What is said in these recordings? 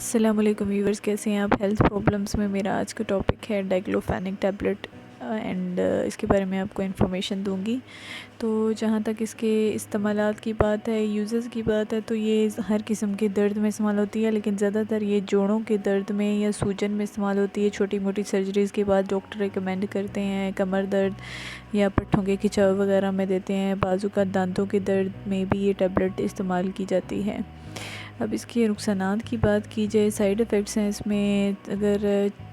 अस्सलाम वालेकुम व्यूवर्स, कैसे हैं आप। हेल्थ प्रॉब्लम्स में मेरा आज का टॉपिक है डाइक्लोफेनेक टैबलेट एंड इसके बारे में आपको इन्फॉर्मेशन दूंगी। तो जहाँ तक इसके इस्तेमालात की बात है, यूज़ेस की बात है, तो ये हर किस्म के दर्द में इस्तेमाल होती है, लेकिन ज़्यादातर ये जोड़ों के दर्द में या सूजन में इस्तेमाल होती है। छोटी मोटी सर्जरीज़ के बाद डॉक्टर रिकमेंड करते हैं। कमर दर्द या पट्ठों के खिंचाव वगैरह में देते हैं। बाजू का दांतों के दर्द में भी ये टैबलेट इस्तेमाल की जाती है। अब इसके नुकसानात की बात की जाए, साइड इफ़ेक्ट्स हैं इसमें।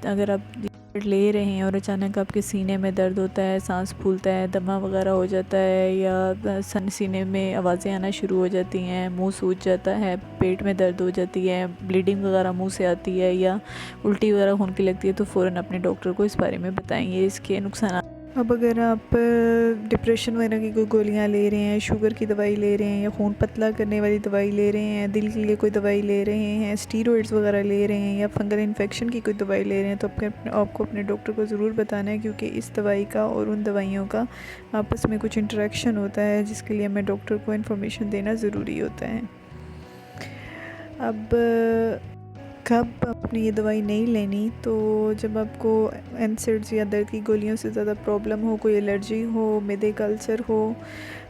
अगर आप ले रहे हैं और अचानक आपके सीने में दर्द होता है, सांस फूलता है, दमा वगैरह हो जाता है, या सीने में आवाज़ें आना शुरू हो जाती हैं, मुंह सूज जाता है, पेट में दर्द हो जाती है, ब्लीडिंग वगैरह मुंह से आती है, या उल्टी वगैरह होने की लगती है, तो फ़ौरन अपने डॉक्टर को इस बारे में बताएंगे इसके नुकसान। अब अगर आप डिप्रेशन वगैरह की कोई गोलियां ले रहे हैं, शुगर की दवाई ले रहे हैं, या खून पतला करने वाली दवाई ले रहे हैं, दिल के लिए कोई दवाई ले रहे हैं, स्टीरॉइड्स वगैरह ले रहे हैं, या फंगल इन्फेक्शन की कोई दवाई ले रहे हैं, तो आपको अपने डॉक्टर को ज़रूर बताना है, क्योंकि इस दवाई का और उन दवाइयों का आपस में कुछ इंटरेक्शन होता है, जिसके लिए हमें डॉक्टर को इन्फॉर्मेशन देना ज़रूरी होता है। अब कब अपनी ये दवाई नहीं लेनी, तो जब आपको एनसेड्स या दर्द की गोलियों से ज़्यादा प्रॉब्लम हो, कोई एलर्जी हो, मैदे का अल्सर हो,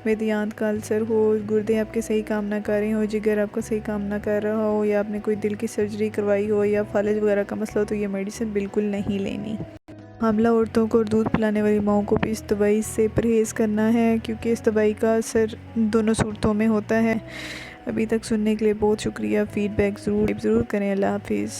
मैदियांत का अल्सर हो, गुर्दे आपके सही काम ना कर रहे हो, जिगर आपका सही काम ना कर रहा हो, या आपने कोई दिल की सर्जरी करवाई हो, या फालिज वगैरह का मसला हो, तो ये मेडिसिन बिल्कुल नहीं लेनी। हामला औरतों को और दूध पिलाने वाली माओं को भी इस दवाई से परहेज़ करना है, क्योंकि इस दवाई का असर दोनों सूरतों में होता है। अभी तक सुनने के लिए बहुत शुक्रिया। फ़ीडबैक ज़रूर करें। अल्लाह हाफिज़।